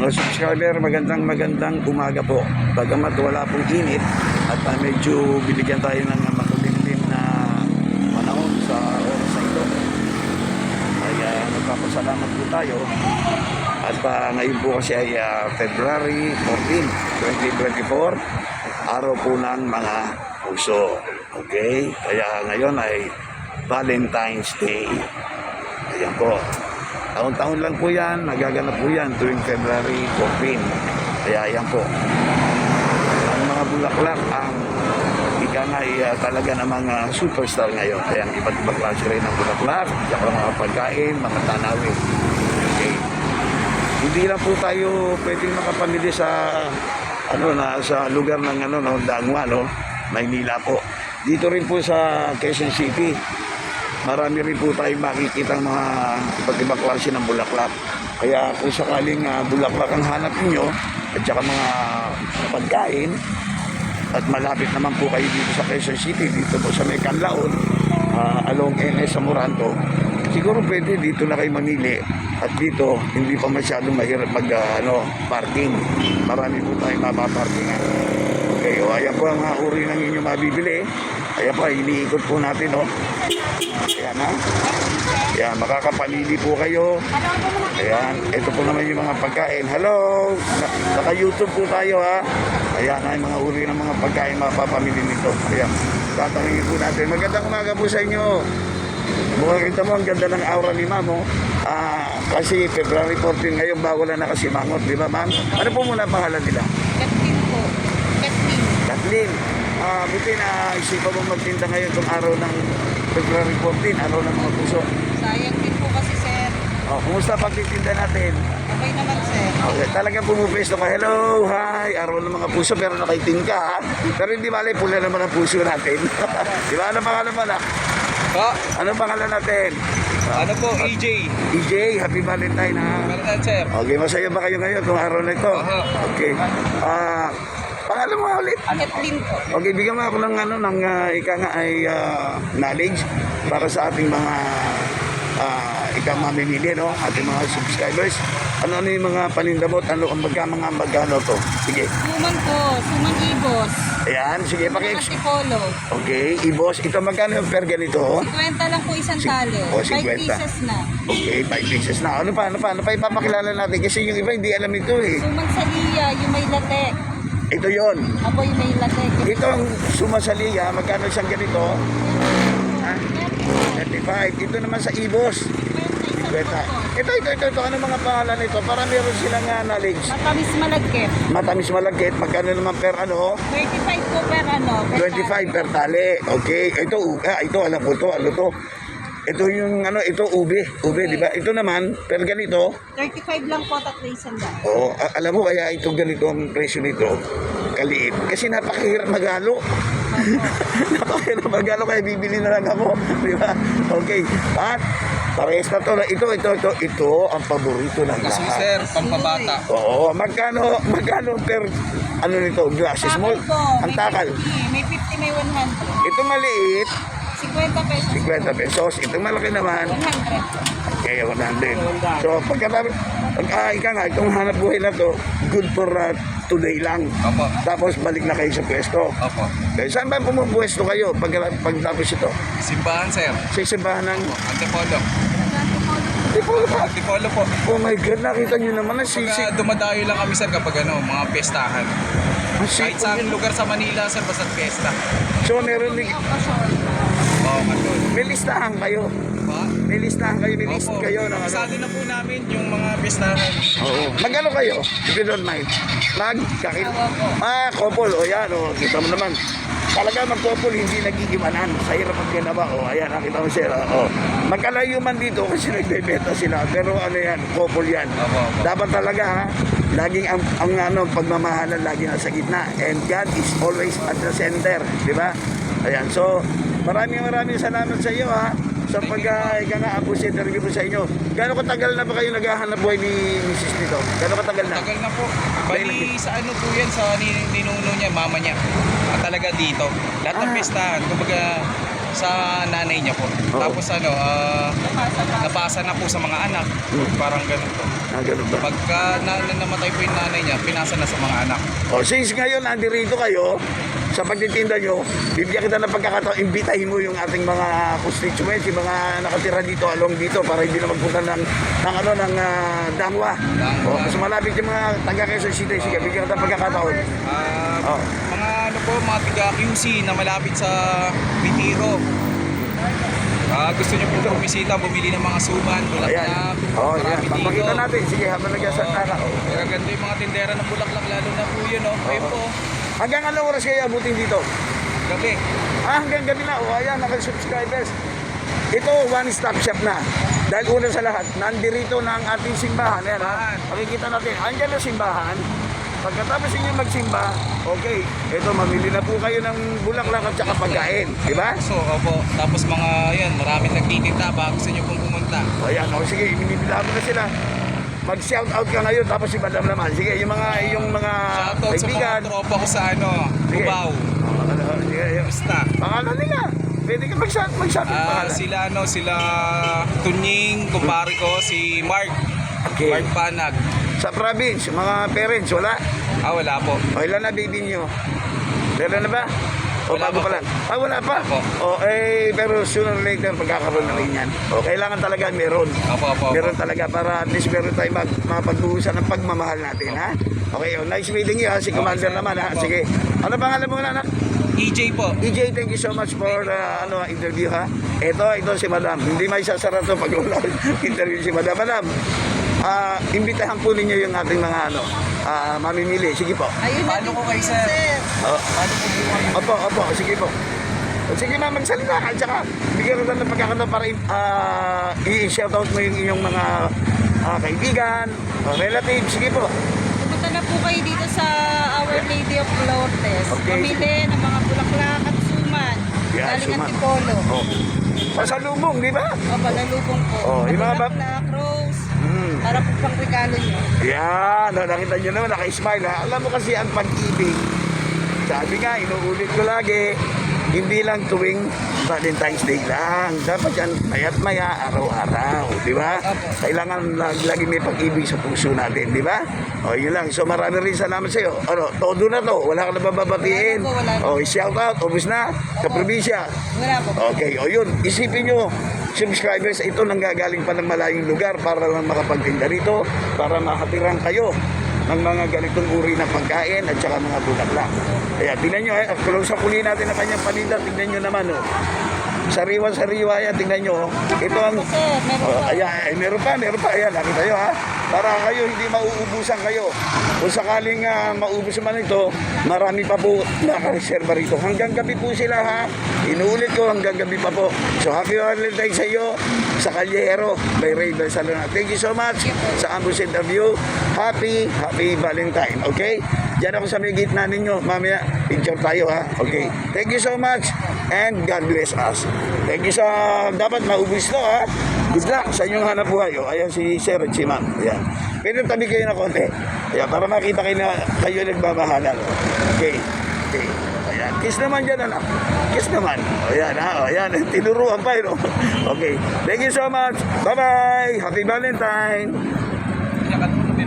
mga subscriber, magandang umaga po. Bagamat wala pong init at medyo binigyan tayo ng makulimlim na panahon sa oras na ito. Kaya nagpapasalamat po tayo. At ngayon po kasi ay February 14, 2024, araw po ng mga puso. Okay? Kaya ngayon ay Valentine's Day. Ayan po. Taon-taon lang po yan, nagaganap po yan tuwing February 14. Kaya yan po. Ang mga bulaklak, ang ika nga talaga ng mga superstar ngayon. Kaya ang iba't ibang klase rin ng bulaklak, at mga pagkain, mga tanawin. Okay. Hindi lang po tayo pwedeng makapamili sa sa lugar ng ng Dangwa, Maynila po. Dito rin po sa Quezon City. Marami rin po tayong makikita mga iba't ibang klase ng bulaklak. Kaya kung sakaling bulaklak ang hanap ninyo at saka mga pagkain, at malapit naman po kayo dito sa Quezon City, dito po sa may Canlaon, along NS sa Moranto, siguro pwede dito na kayo mamili. At dito, hindi pa masyadong mahirap parking. Marami po tayong mapaparkingan. Okay, ayan po ang uri ng inyong mabibili. Ayan po, iniikot po natin, Ayan na. Ayan, makakapamili po kayo. Ayan, ito po naman yung mga pagkain. Hello! Naka-YouTube po tayo, Ayan na yung mga uri ng mga pagkain mapapamili nito. Ayan, tatanungin po natin. Magandang umaga po sa inyo. Makikita mo, ang ganda ng aura ni Ma'am, kasi February 14 ngayon, bago lang nakasimangot, di ba, Ma'am? Ano po muna pangalan nila? Kathleen po. Kathleen. Buti na isipan mo magtinda ngayon itong araw ng February 14, araw ng mga puso. Sayang din po kasi, sir. Kumusta pagtitinda natin? Okay naman, sir. Okay, talagang pumupesto ka. Hello, hi, araw ng mga puso, pero nakaiting ka, Pero hindi mali, pula naman ang puso natin. Di ba? Ano pangalan mo na? Ano pangalan natin? Ano po, EJ? EJ, happy Valentine, Valentine, sir. Okay, masaya ba kayo ngayon itong araw na ito? Okay. Pangalan mo ulit? Kathleen po. Okay, bigyan mo ako ng knowledge para sa ating mga mamimili, ating mga subscribers. Ano yung mga panindabot? Ano ang magkano to? Sige. Suman po. Suman ibos. Ayan, sige, Antipolo. Okay, ibos. Ito magkano per ganito? 50 lang po isang tali. 5 pieces na. Okay, 5 pieces na. Ano pa ipapakilala natin? Kasi yung iba hindi alam ito Suman saliya, yung may latek. Ito yon. Apo yung may latek. Ito ang sumasaliya, magkano isang ganito? 35. Ito naman sa ibos. 50. Ito. Ano mga pangalan nito? Para meron silang knowledge. Matamis malagkit. Matamis malagkit. Magkano naman per 35 po per 25 per tali. Okay. Ito alam ko to. Ano to? Ito yung ito ube, di ba? Ito naman per ganito. 35 lang po, tatlo isang daan. Oo, alam mo kaya ito ganito ang presyo nito. Kaliit. Kasi napakahirap magalo. Napakahirap magalo kaya bibili na lang ako, di ba? Okay. At parehas na to. Ito ang paborito ng Kasi, lahat. sir, pampabata. Oo, magkano per nito, glasses mo? Ang takal. May 50, may 100. Ito maliit, 50 pesos. 50 pesos. Ito malaki naman. 100. Kaya 100. So, itong hanap buhay na to, good for today lang. Opo. Tapos balik na kayo sa pwesto. Opo. Okay, saan ba pumupwesto kayo pagtapos ito? Simbahan, sir. Sa simbahan ng Antipolo. Tipolo pa. Antipolo po. Oh my God, nakita nyo naman na sisig. Pagka dumadayo lang kami, sir, kapag mga pestahan. Kahit sa lugar sa Manila, sir, basta pesta. So, meron Oo, katol. may listahan kayo. Diba? May listahan kayo, may list Opo. kayo. Kasali na po namin yung mga pestahan. Oo. Magkano kayo? If you don't mind. Couple. O yan, kita mo naman. Talaga mag-couple, hindi nagigimanan. Sa hirap ang ginawa. Ayan, nakita mo sila. Magkalayo man dito kasi nagbebenta sila. Pero yan, couple yan. Opo. Dapat talaga, laging ang pagmamahalan lagi nasa gitna. And God is always at the center. Di ba? Ayan, so, maraming salamat sa iyo, sa pag-apos interview po sa inyo. Gano'ng katagal na ba kayo naghahanap buhay ni Mrs. nito? Gano'ng katagal na? Tagal na po. Bali, sa po yan, sa ninuno niya, mama niya. At talaga dito. Lahat ng pestahan, kumbaga, sa nanay niya po. Oo. Tapos napasa na po sa mga anak. Parang ganun po. Ganun ba? Pagka namatay po yung nanay niya, pinasa na sa mga anak. Since ngayon nandito kayo, sa pagtitinda nyo, bibigyan kita ng pagkakataon, imbitahin mo yung ating mga constituents, yung mga nakatira dito, along dito, para hindi na magpunta ng Dangwa. Mas malapit yung mga taga Quezon City. Sige, bibigyan kita ng pagkakataon. Mga tiga QC na malapit sa Bitiro. Gusto niyo po bumisita, bumili ng mga suman, bulaklak, Ayan. marami dito. Papakita natin. Sige, habang nag-asantara. Magaganda yung mga tindera ng bulaklak, lalo na po yun, Ayun po, Hanggang anong oras kayo abutin dito? gabi. Hanggang gabi na. Ayan, naka-subscribers. Ito, one-stop shop na. Dahil una sa lahat, nandirito na ang ating simbahan. Ayan, ha? Makikita natin, andyan na simbahan. Pagkatapos ninyo magsimba, okay, ito, mamili na po kayo ng bulaklak at saka pagkain. Di ba? So, opo. Tapos maraming nagtitinda ba gusto niyo pong pumunta. Ayan, sige, binibilahan mo na sila. Mag-shout out ka ngayon, tapos si Madam naman. Sige, yung mga Shoutout sa mga kaibigan. tropa ko sa Sige. Cubao. Sige, Basta. pangalan nila. Pwede ka mag-shout pangalan. Sila Tunying, kumpare ko, si Mark. Okay. Mark Panag. Sa province, mga parents, wala? Wala po. O ilan na baby niyo? Meron na ba? O Wala bago pa pa lang? Wala pa? Opo. Pero sooner or later pagkakaroon na rin yan. O kailangan talaga meron. Opo. Meron talaga para at least meron tayo mapag-uusan ng pagmamahal natin, ha? Okay, nice meeting you, ha? Si Commander naman, ha? Sige. Ano pangalan mo na, anak? EJ po. EJ, thank you so much for interview, ha? Ito si Madam. Hindi may sasara to pag wala interview si Madam. Madam, imbitahan po ninyo yung ating mga mamimili. Sige po. Ayun na Paano din ko po kay yun, sir? Paano po po kayo? Opo, sige po. Sige na, magsalita ka. Tsaka, bigyan rin ng pagkakataon para i-shoutout mo yung inyong mga kaibigan, relatives. Sige po. Pumunta na po kayo dito sa Our Lady of Lourdes. Okay. Pamili ng mga bulaklak at suman. Yeah, Galing suman. Antipolo. Pasalubong, di ba? Pagalubong po. Yung mga Bulaklak, rose. Hmm. Para po pang regalo nyo. Yan, nakita nyo naman, naka-smile, ha? Alam mo kasi ang pag-ibig. Sabi nga, inuulit ko lagi, hindi lang tuwing Valentine's Day lang. Dapat yan, maya't maya, araw-araw, di ba? Kailangan lagi may pag-ibig sa puso natin, di ba? O, yun lang. So, marami rin salamat sa iyo. Todo na to. Wala ka na bababatiin. Wala na po. Shout out, ubus na, kaprobinsya. Wala po. Okay, yun. Isipin nyo, subscribers, ito nanggagaling pa ng malayong lugar para lang makapagtinda rito, para makatirang kayo ng mga ganitong uri ng pagkain at saka mga bulaklak. Kaya tingnan nyo, close up uli natin ang kanyang paninda. Tingnan nyo naman, sariwa-sariwa yan, tingnan nyo. Ito ang... Sir, meron pa. meron pa. Ayan, nakita nyo, ha? Para kayo hindi mauubusan kayo. Kung sakaling maubos man ito, marami pa po nakareserva rito. Hanggang gabi po sila, ha? Inuulit ko, hanggang gabi pa po. So, happy Valentine's sa iyo, sa Calyero, by Ray Barcelona. Thank you so much sa ambush interview. Happy Valentine, okay? Diyan ako sa may gitna ninyo. Mamaya, picture tayo, ha? Okay. Thank you so much and God bless us. Thank you sa... Dapat maubos to, ha? Good luck sa inyong hanap buhay. Ayan si Sir at si Ma'am. Ayan. Pero tabi kayo na konti. Ayan, para makita kayo na kayo nagmamahalan. Okay. Ayan. Kiss naman dyan, anak. Kiss naman. Ayan, ha? Ayan. Tinuruan pa, Okay. Thank you so much. Bye-bye. Happy Valentine.